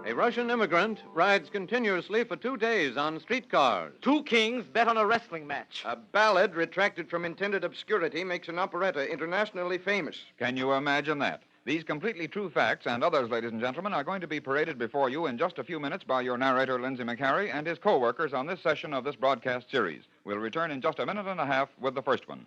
A Russian immigrant rides continuously for 2 days on streetcars. Two kings bet on a wrestling match. A ballad retracted from intended obscurity makes an operetta internationally famous. Can you imagine that? These completely true facts and others, ladies and gentlemen, are going to be paraded before you in just a few minutes by your narrator, Lindsay McHarry, and his co-workers on this session of this broadcast series. We'll return in just a minute and a half with the first one.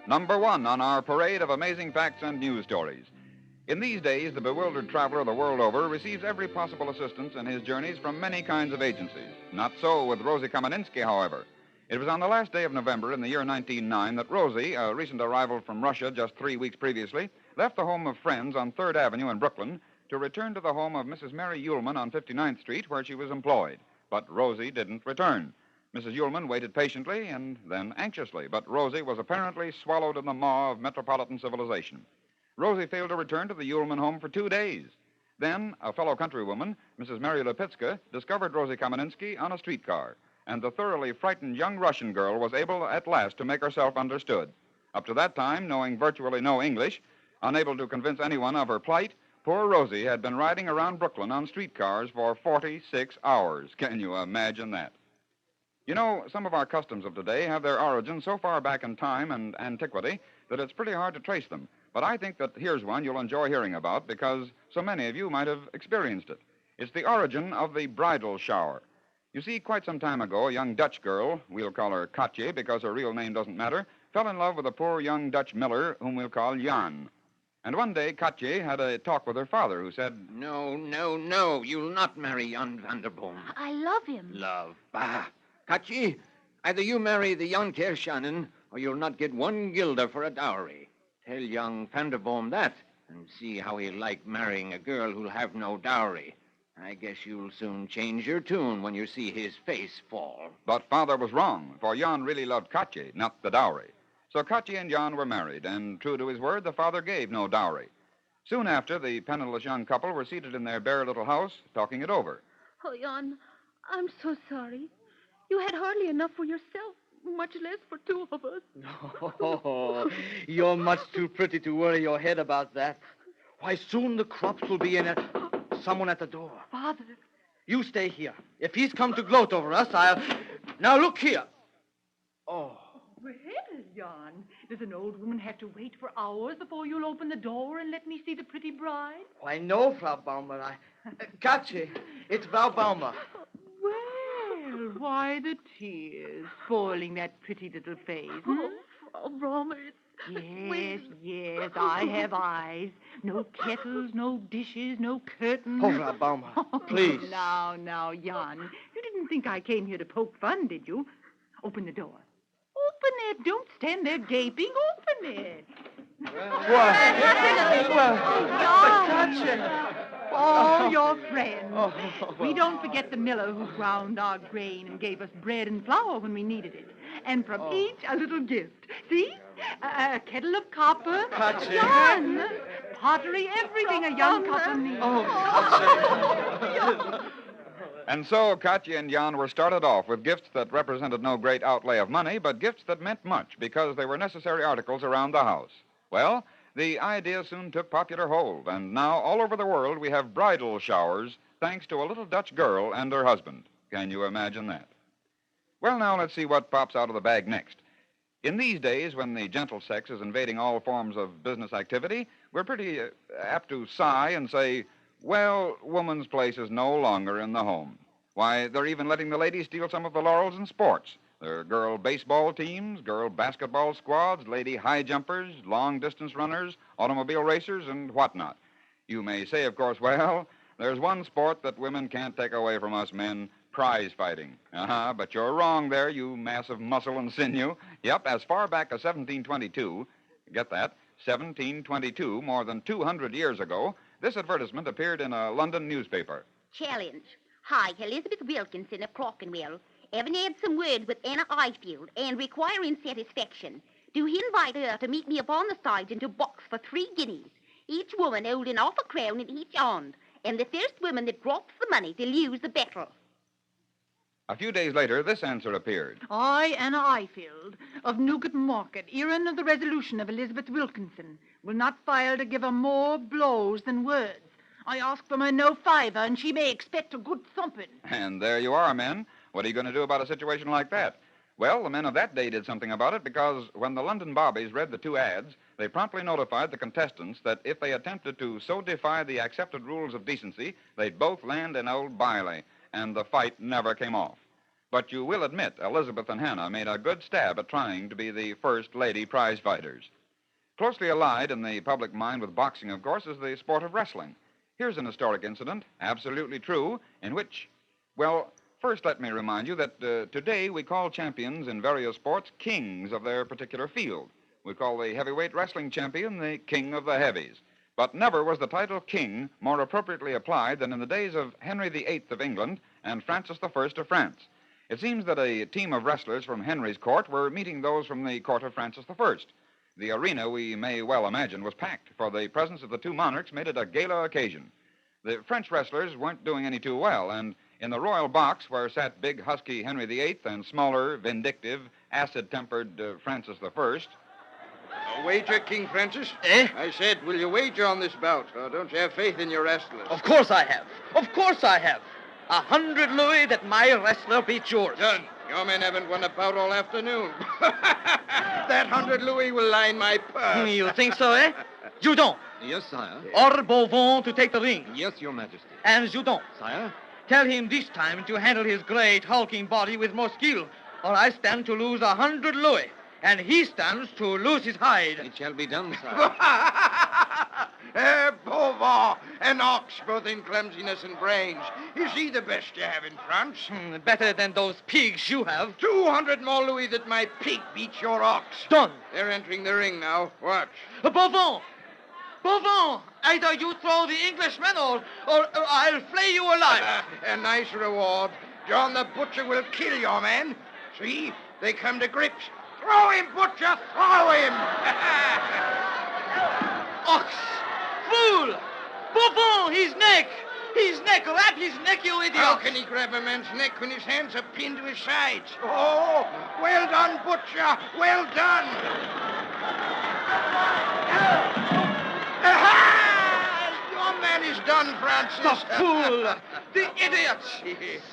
Number one on our parade of amazing facts and news stories. In these days, the bewildered traveler the world over receives every possible assistance in his journeys from many kinds of agencies. Not so with Rosie Kameninski, however. It was on the last day of November in the year 1909 that Rosie, a recent arrival from Russia just 3 weeks previously, left the home of friends on 3rd Avenue in Brooklyn to return to the home of Mrs. Mary Ullman on 59th Street, where she was employed. But Rosie didn't return. Mrs. Ullman waited patiently and then anxiously, but Rosie was apparently swallowed in the maw of metropolitan civilization. Rosie failed to return to the Ullman home for 2 days. Then, a fellow countrywoman, Mrs. Mary Lipitska, discovered Rosie Kameninski on a streetcar, and the thoroughly frightened young Russian girl was able at last to make herself understood. Up to that time, knowing virtually no English, unable to convince anyone of her plight, poor Rosie had been riding around Brooklyn on streetcars for 46 hours. Can you imagine that? You know, some of our customs of today have their origin so far back in time and antiquity that it's pretty hard to trace them. But I think that here's one you'll enjoy hearing about because so many of you might have experienced it. It's the origin of the bridal shower. You see, quite some time ago, a young Dutch girl, we'll call her Katje because her real name doesn't matter, fell in love with a poor young Dutch miller whom we'll call Jan. And one day, Katje had a talk with her father who said, No, you'll not marry Jan Vanderboom. I love him. Love? Bah. Katje, either you marry the young Kershanen, or you'll not get 1 guilder for a dowry. Tell young Vanderboom that, and see how he'll like marrying a girl who'll have no dowry. I guess you'll soon change your tune when you see his face fall. But father was wrong, for Jan really loved Katje, not the dowry. So Katje and Jan were married, and true to his word, the father gave no dowry. Soon after, the penniless young couple were seated in their bare little house, talking it over. Oh, Jan, I'm so sorry. You had hardly enough for yourself, much less for 2 of us. Oh, you're much too pretty to worry your head about that. Why, soon the crops will be in it. Someone at the door. Father. You stay here. If he's come to gloat over us, I'll... Now, look here. Oh. Well, Jan, does an old woman have to wait for hours before you'll open the door and let me see the pretty bride? Why, no, Frau Baumer. Katje, it's Frau Baumer. Well, why the tears spoiling that pretty little face? Oh, Frau Baumer, Yes, I have eyes. No kettles, no dishes, no curtains. Oh, Frau Baumer, please. Now, Jan, you didn't think I came here to poke fun, did you? Open the door. Open it. Don't stand there gaping. Open it. What? Katje. All your friends. We don't forget the miller who ground our grain and gave us bread and flour when we needed it. And from each a little gift. See? A kettle of copper. Katje. Jan, pottery, everything a young couple needs. And so Katya and Jan were started off with gifts that represented no great outlay of money, but gifts that meant much because they were necessary articles around the house. Well, the idea soon took popular hold, and now all over the world we have bridal showers thanks to a little Dutch girl and her husband. Can you imagine that? Well, now let's see what pops out of the bag next. In these days, when the gentle sex is invading all forms of business activity, we're pretty apt to sigh and say, well, woman's place is no longer in the home. Why, they're even letting the ladies steal some of the laurels in sports. There are girl baseball teams, girl basketball squads, lady high jumpers, long-distance runners, automobile racers, and whatnot. You may say, of course, well, there's one sport that women can't take away from us men, prize fighting. But you're wrong there, you mass of muscle and sinew. Yep, as far back as 1722, get that, 1722, more than 200 years ago, this advertisement appeared in a London newspaper. Challenge. Hi, Elizabeth Wilkinson of Clockenwell. Having had some words with Anna Ifield and requiring satisfaction, do invite her to meet me upon the stage into box for 3 guineas, each woman holding half a crown in each hand, and the first woman that drops the money to lose the battle. A few days later, this answer appeared. I, Anna Ifield, of Newgate Market, hearing of the resolution of Elizabeth Wilkinson, will not fail to give her more blows than words. I ask from her no fiver, and she may expect a good thumping. And there you are, men. What are you going to do about a situation like that? Well, the men of that day did something about it because when the London bobbies read the 2 ads, they promptly notified the contestants that if they attempted to so defy the accepted rules of decency, they'd both land in Old Bailey, and the fight never came off. But you will admit Elizabeth and Hannah made a good stab at trying to be the first lady prize fighters. Closely allied in the public mind with boxing, of course, is the sport of wrestling. Here's an historic incident, absolutely true, in which, well, first let me remind you that today we call champions in various sports kings of their particular field. We call the heavyweight wrestling champion the king of the heavies. But never was the title king more appropriately applied than in the days of Henry VIII of England and Francis I of France. It seems that a team of wrestlers from Henry's court were meeting those from the court of Francis I. The arena, we may well imagine, was packed, for the presence of the 2 monarchs made it a gala occasion. The French wrestlers weren't doing any too well, and in the royal box where sat big, husky Henry VIII and smaller, vindictive, acid-tempered Francis I. A wager, King Francis? Eh? I said, will you wager on this bout, or don't you have faith in your wrestlers? Of course I have. Of course I have. 100 louis that my wrestler beats yours. Done. Your men haven't won a bout all afternoon. That 100 louis will line my purse. You think so, eh? Judon, Yes, sire. order Beauvon to take the ring. Yes, Your Majesty. And Judon, Sire? tell him this time to handle his great hulking body with more skill, or I stand to lose 100 louis, and he stands to lose his hide. It shall be done, sire. Beauvais, an ox both in clumsiness and brains. Is he the best you have in France? Better than those pigs you have. 200 more louis that my pig beats your ox. Done. They're entering the ring now. Watch. Beauvon! Beauvon! Either you throw the Englishman or I'll flay you alive. A nice reward. John the Butcher will kill your man. See? They come to grips. Throw him, Butcher! Throw him! Ox! Fool! Beauvon! His neck! His neck! Grab his neck, you idiot! How can he grab a man's neck when his hands are pinned to his sides? Oh, well done, Butcher! Well done! Aha! Your man is done, Francis. The fool! The idiot!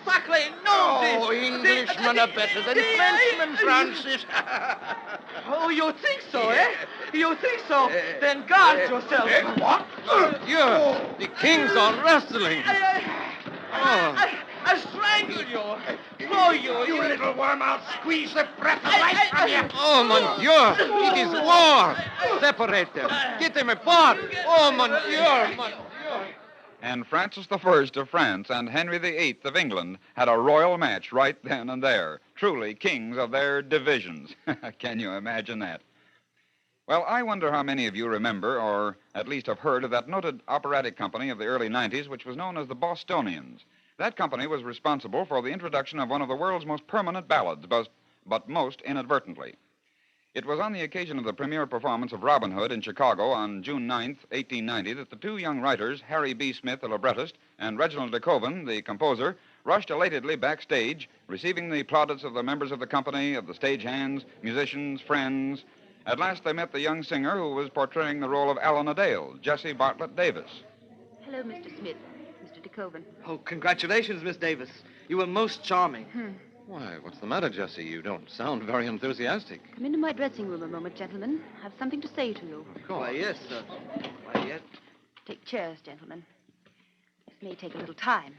Sacre no! Oh, Englishmen are better than Frenchmen, Francis. Oh, you think so, eh? You think so? Then guard yourself. What? You! The kings are wrestling. I strangle you. Throw you. You little worm, I'll squeeze the breath away from you. Oh, monsieur! It is war! Separate them. Get them apart! Oh, monsieur! And Francis I of France and Henry VIII of England had a royal match right then and there. Truly kings of their divisions. Can you imagine that? Well, I wonder how many of you remember, or at least have heard of that noted operatic company of the early 90s, which was known as the Bostonians. That company was responsible for the introduction of one of the world's most permanent ballads, but most inadvertently. It was on the occasion of the premiere performance of Robin Hood in Chicago on June 9th, 1890, that the two young writers, Harry B. Smith, the librettist, and Reginald de Koven, the composer, rushed elatedly backstage, receiving the plaudits of the members of the company, of the stagehands, musicians, friends. At last they met the young singer who was portraying the role of Allen a Dale, Jessie Bartlett Davis. Hello, Mr. Smith. Mr. de Koven. Oh, congratulations, Miss Davis. You were most charming. Why, what's the matter, Jessie? You don't sound very enthusiastic. Come into my dressing room a moment, gentlemen. I have something to say to you. Of course. Why, yes, sir. Why, yes. Take chairs, gentlemen. This may take a little time.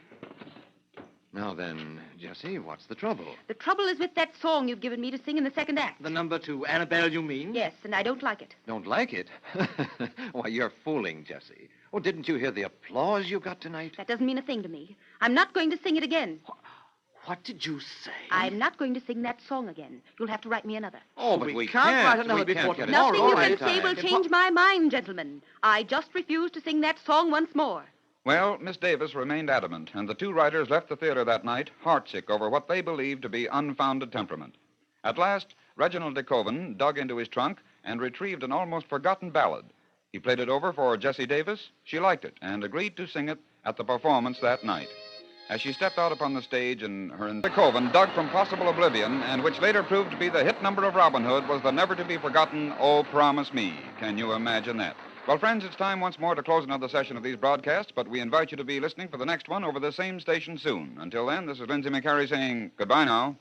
Now then, Jessie, what's the trouble? The trouble is with that song you've given me to sing in the second act. The number to Annabelle, you mean? Yes, and I don't like it. Don't like it? Why, you're fooling, Jessie. Oh, didn't you hear the applause you got tonight? That doesn't mean a thing to me. I'm not going to sing it again. What did you say? I'm not going to sing that song again. You'll have to write me another. Oh, but We we can't write another We before can't get it tomorrow. Nothing you right can say will time. change my mind, gentlemen. I just refuse to sing that song once more. Well, Miss Davis remained adamant, and the two writers left the theater that night heartsick over what they believed to be unfounded temperament. At last, Reginald de Koven dug into his trunk and retrieved an almost forgotten ballad. He played it over for Jessie Davis. She liked it and agreed to sing it at the performance that night. As she stepped out upon the stage in her... De Koven dug from possible oblivion, and which later proved to be the hit number of Robin Hood, was the never-to-be-forgotten Oh, Promise Me. Can you imagine that? Well, friends, it's time once more to close another session of these broadcasts, but we invite you to be listening for the next one over the same station soon. Until then, this is Lindsay McCarry saying goodbye now.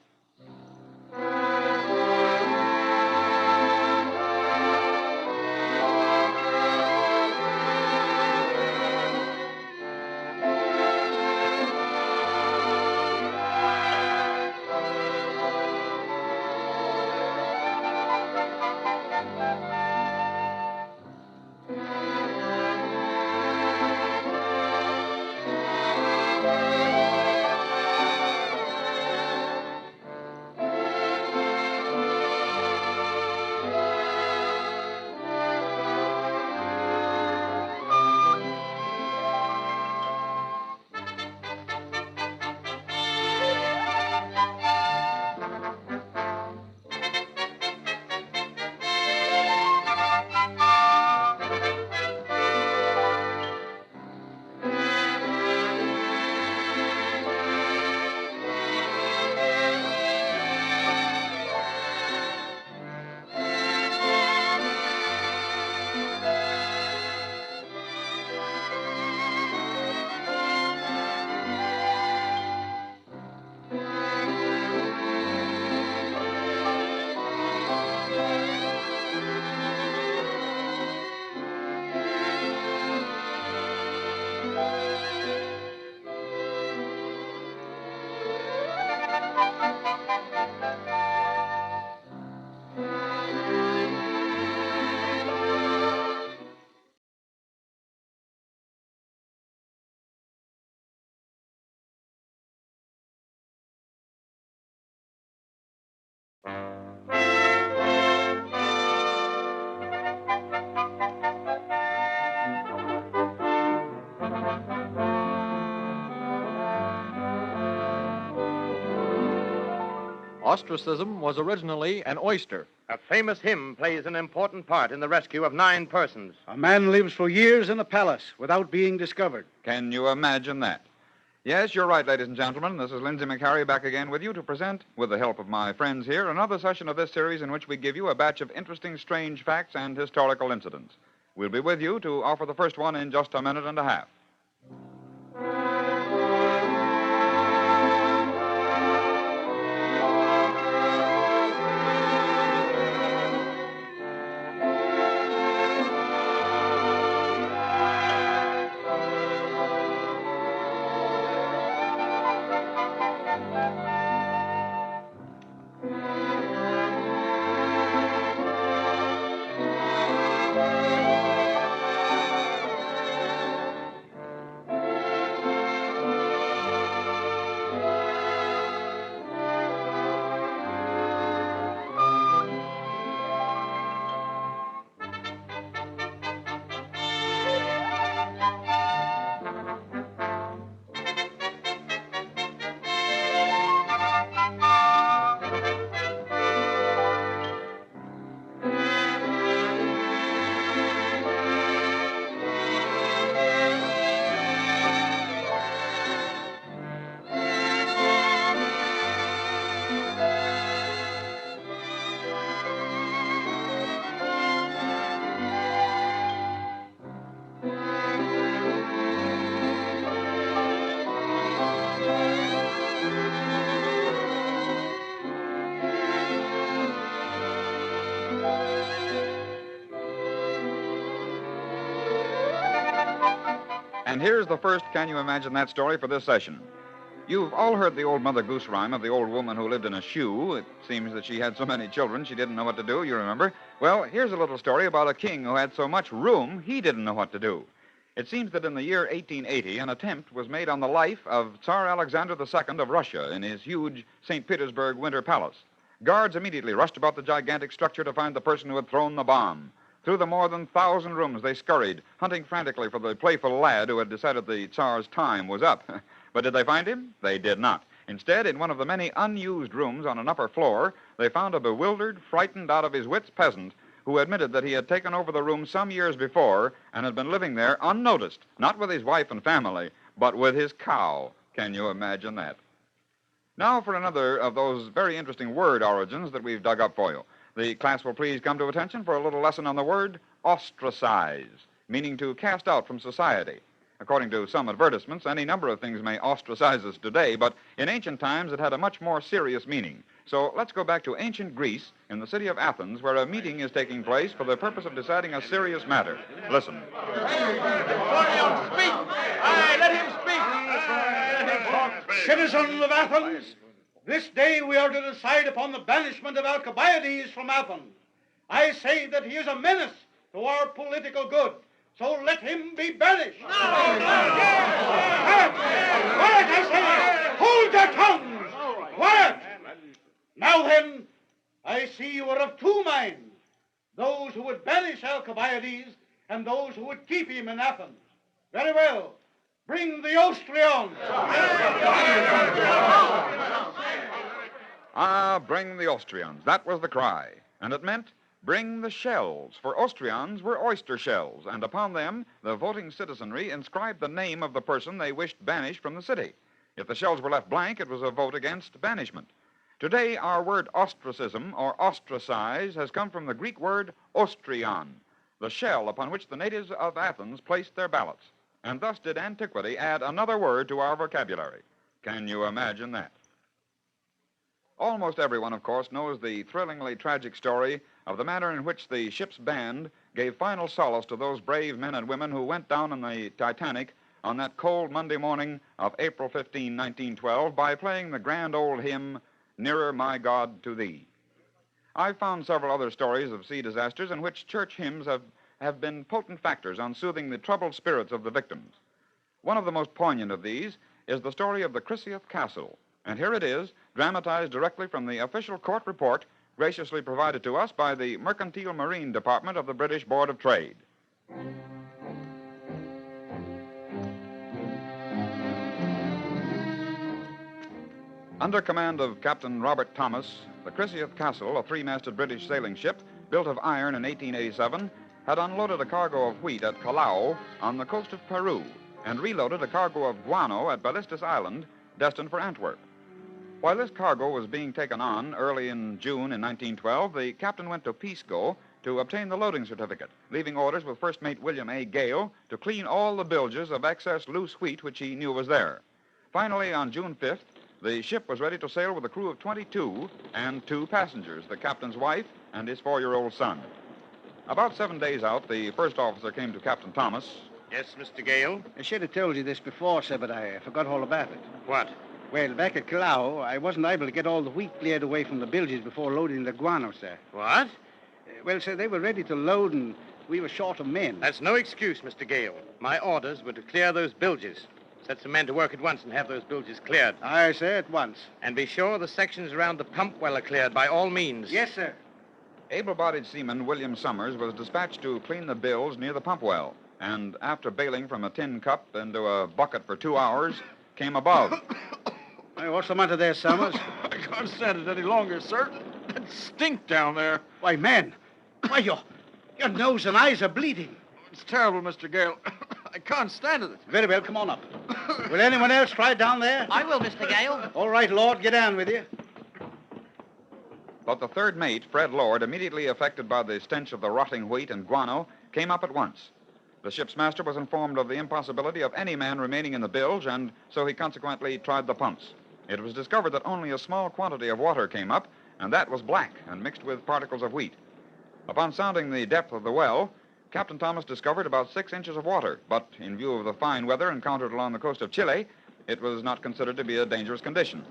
Ostracism was originally an oyster. A famous hymn plays an important part in the rescue of 9 persons. A man lives for years in a palace without being discovered. Can you imagine that? Yes, you're right, ladies and gentlemen. This is Lindsay McCarry back again with you to present, with the help of my friends here, another session of this series in which we give you a batch of interesting, strange facts and historical incidents. We'll be with you to offer the first one in just a minute and a half. And here's the first Can You Imagine That story for this session. You've all heard the old Mother Goose rhyme of the old woman who lived in a shoe. It seems that she had so many children she didn't know what to do, you remember? Well, here's a little story about a king who had so much room he didn't know what to do. It seems that in the year 1880, an attempt was made on the life of Tsar Alexander II of Russia in his huge St. Petersburg Winter Palace. Guards immediately rushed about the gigantic structure to find the person who had thrown the bomb. Through the more than 1,000 rooms they scurried, hunting frantically for the playful lad who had decided the Tsar's time was up. But did they find him? They did not. Instead, in one of the many unused rooms on an upper floor, they found a bewildered, frightened, out of his wits peasant who admitted that he had taken over the room some years before and had been living there unnoticed, not with his wife and family, but with his cow. Can you imagine that? Now for another of those very interesting word origins that we've dug up for you. The class will please come to attention for a little lesson on the word ostracize, meaning to cast out from society. According to some advertisements, any number of things may ostracize us today, but in ancient times it had a much more serious meaning. So let's go back to ancient Greece in the city of Athens, where a meeting is taking place for the purpose of deciding a serious matter. Listen. Citizens of Athens, this day we are to decide upon the banishment of Alcibiades from Athens. I say that he is a menace to our political good, so let him be banished. Quiet, I say! Hold your tongues! Quiet! Now then, I see you are of two minds, those who would banish Alcibiades and those who would keep him in Athens. Very well. Bring the Austrians. Bring the Austrians. That was the cry. And it meant, bring the shells, for Austrians were oyster shells, and upon them the voting citizenry inscribed the name of the person they wished banished from the city. If the shells were left blank, it was a vote against banishment. Today, our word ostracism, or ostracize, has come from the Greek word ostrion, the shell upon which the natives of Athens placed their ballots. And thus did antiquity add another word to our vocabulary. Can you imagine that? Almost everyone, of course, knows the thrillingly tragic story of the manner in which the ship's band gave final solace to those brave men and women who went down in the Titanic on that cold Monday morning of April 15, 1912, by playing the grand old hymn, Nearer, My God, to Thee. I've found several other stories of sea disasters in which church hymns have been potent factors on soothing the troubled spirits of the victims. One of the most poignant of these is the story of the Crisiath Castle, and here it is, dramatized directly from the official court report graciously provided to us by the Mercantile Marine Department of the British Board of Trade. Under command of Captain Robert Thomas, the Crisiath Castle, a three-masted British sailing ship built of iron in 1887, had unloaded a cargo of wheat at Callao on the coast of Peru and reloaded a cargo of guano at Ballistis Island, destined for Antwerp. While this cargo was being taken on early in June in 1912, the captain went to Pisco to obtain the loading certificate, leaving orders with First Mate William A. Gale to clean all the bilges of excess loose wheat which he knew was there. Finally, on June 5th, the ship was ready to sail with a crew of 22 and 2 passengers, the captain's wife and his 4-year-old son. About 7 days out, the first officer came to Captain Thomas. Yes, Mr. Gale? I should have told you this before, sir, but I forgot all about it. What? Well, back at Callao, I wasn't able to get all the wheat cleared away from the bilges before loading the guano, sir. What? Well, sir, they were ready to load, and we were short of men. That's no excuse, Mr. Gale. My orders were to clear those bilges. Set some men to work at once and have those bilges cleared. Aye, sir, at once. And be sure the sections around the pump well are cleared by all means. Yes, sir. Able-bodied seaman William Summers was dispatched to clean the bilge near the pump well, and after bailing from a tin cup into a bucket for 2 hours, came above. Hey, what's the matter there, Summers? I can't stand it any longer, sir. That stink down there. Why, man. Why, your nose and eyes are bleeding. It's terrible, Mr. Gale. I can't stand it. Very well, come on up. Will anyone else try down there? I will, Mr. Gale. All right, Lord, get down with you. But the third mate, Fred Lord, immediately affected by the stench of the rotting wheat and guano, came up at once. The ship's master was informed of the impossibility of any man remaining in the bilge, and so he consequently tried the pumps. It was discovered that only a small quantity of water came up, and that was black and mixed with particles of wheat. Upon sounding the depth of the well, Captain Thomas discovered about 6 inches of water, but in view of the fine weather encountered along the coast of Chile, it was not considered to be a dangerous condition.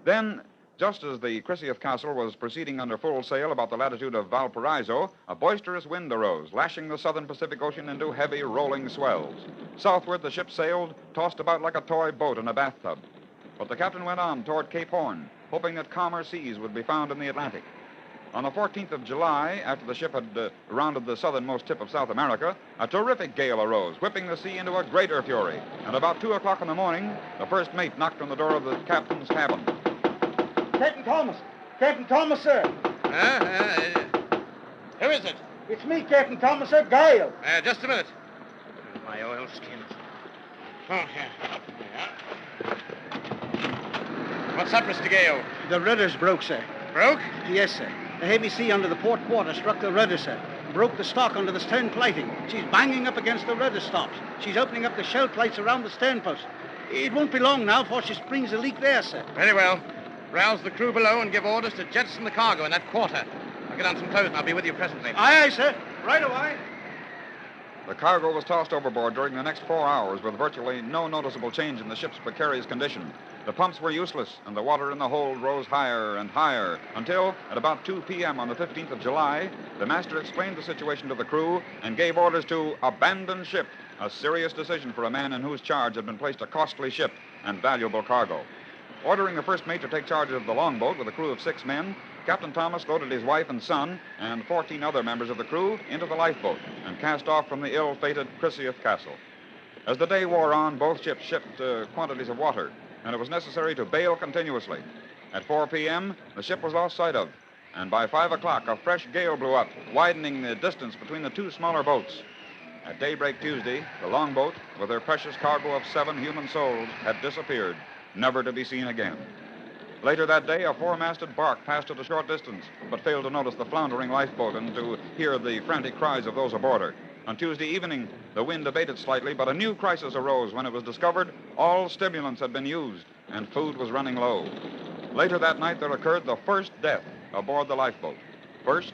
Then, just as the Crisieth Castle was proceeding under full sail about the latitude of Valparaiso, a boisterous wind arose, lashing the southern Pacific Ocean into heavy rolling swells. Southward, the ship sailed, tossed about like a toy boat in a bathtub. But the captain went on toward Cape Horn, hoping that calmer seas would be found in the Atlantic. On the 14th of July, after the ship had rounded the southernmost tip of South America, a terrific gale arose, whipping the sea into a greater fury. And about 2 o'clock in the morning, the first mate knocked on the door of the captain's cabin. Captain Thomas! Captain Thomas, sir! Who is it? It's me, Captain Thomas, sir, Gale. Just a minute. My oilskins. Oh, here. What's up, Mr. Gale? The rudder's broke, sir. Broke? Yes, sir. A heavy sea under the port quarter struck the rudder, sir. Broke the stock under the stern plating. She's banging up against the rudder stops. She's opening up the shell plates around the stern post. It won't be long now before she springs a leak there, sir. Very well. Rouse the crew below and give orders to jettison the cargo in that quarter. I'll get on some clothes and I'll be with you presently. Aye, aye, sir. Right away. The cargo was tossed overboard during the next 4 hours with virtually no noticeable change in the ship's precarious condition. The pumps were useless, and the water in the hold rose higher and higher until, at about 2 p.m. on the 15th of July, the master explained the situation to the crew and gave orders to abandon ship, a serious decision for a man in whose charge had been placed a costly ship and valuable cargo. Ordering the first mate to take charge of the longboat with a crew of 6 men, Captain Thomas loaded his wife and son and 14 other members of the crew into the lifeboat and cast off from the ill-fated Crisieth Castle. As the day wore on, both ships shipped quantities of water, and it was necessary to bail continuously. At 4 p.m., the ship was lost sight of, and by 5 o'clock, a fresh gale blew up, widening the distance between the 2 smaller boats. At daybreak Tuesday, the longboat, with her precious cargo of 7 human souls, had disappeared, never to be seen again. Later that day, a 4-masted bark passed at a short distance, but failed to notice the floundering lifeboat and to hear the frantic cries of those aboard her. On Tuesday evening, the wind abated slightly, but a new crisis arose when it was discovered all stimulants had been used and food was running low. Later that night, there occurred the first death aboard the lifeboat. First?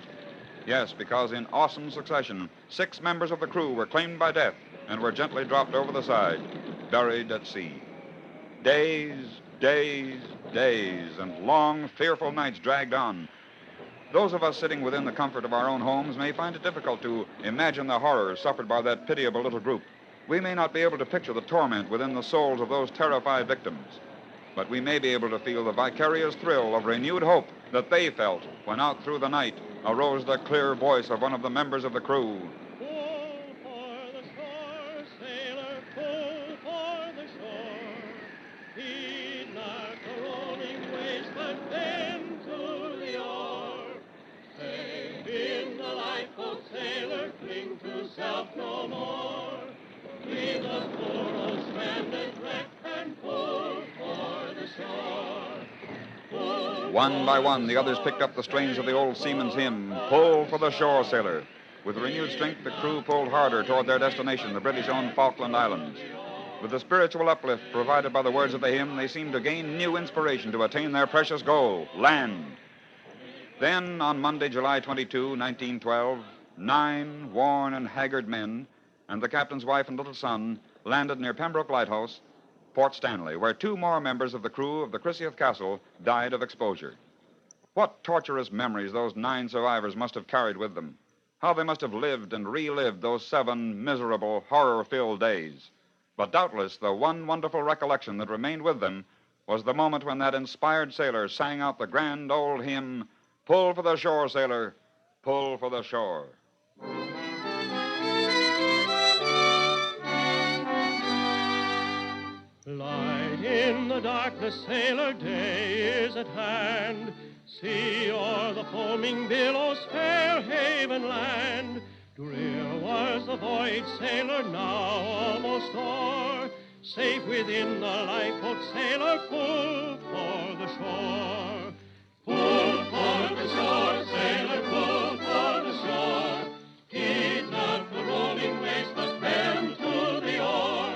Yes, because in awesome succession, 6 members of the crew were claimed by death and were gently dropped over the side, buried at sea. Days, and long, fearful nights dragged on. Those of us sitting within the comfort of our own homes may find it difficult to imagine the horrors suffered by that pitiable little group. We may not be able to picture the torment within the souls of those terrified victims, but we may be able to feel the vicarious thrill of renewed hope that they felt when out through the night arose the clear voice of one of the members of the crew. One by one, the others picked up the strains of the old seaman's hymn, Pull for the Shore, Sailor. With renewed strength, the crew pulled harder toward their destination, the British-owned Falkland Islands. With the spiritual uplift provided by the words of the hymn, they seemed to gain new inspiration to attain their precious goal, land. Then, on Monday, July 22, 1912, 9 worn and haggard men and the captain's wife and little son landed near Pembroke Lighthouse, Port Stanley, where 2 more members of the crew of the Crisieth Castle died of exposure. What torturous memories those 9 survivors must have carried with them. How they must have lived and relived those 7 miserable, horror-filled days. But doubtless the one wonderful recollection that remained with them was the moment when that inspired sailor sang out the grand old hymn, Pull for the shore, sailor, pull for the shore. Light in the darkness, sailor, day is at hand. See o'er the foaming billows, fair haven land. Drear was the voyage, sailor, now almost o'er. Safe within the lifeboat, sailor, pull for the shore. Pull for the shore, sailor, pull for the shore. Heed not the rolling waves, but bend to the oar.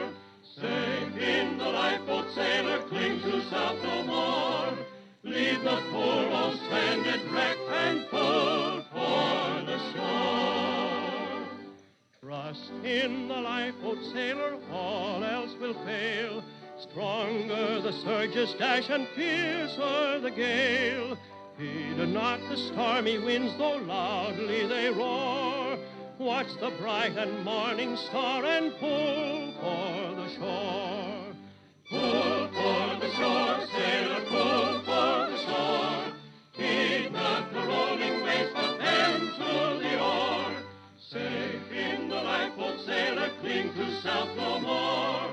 Safe in the lifeboat, sailor, cling to south no more. Leave the poor old stranded wreck and pull for the shore. sailor, all else will fail. Stronger the surges dash and fiercer the gale. Heed not the stormy winds, though loudly they roar. Watch the bright and morning star and pull for the shore. Pull for the shore, sailor, pull for the shore. Heed not the rolling waves, but bend to the oar. Safe in the lifeboat, sailor, cling to self no more.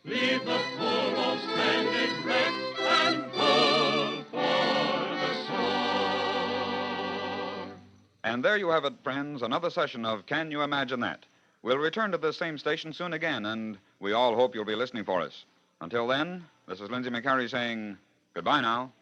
Leave the poor old stranded wreck and pull for the shore. And there you have it, friends, another session of Can You Imagine That? We'll return to this same station soon again, and we all hope you'll be listening for us. Until then, this is Lindsay McCarry saying goodbye now.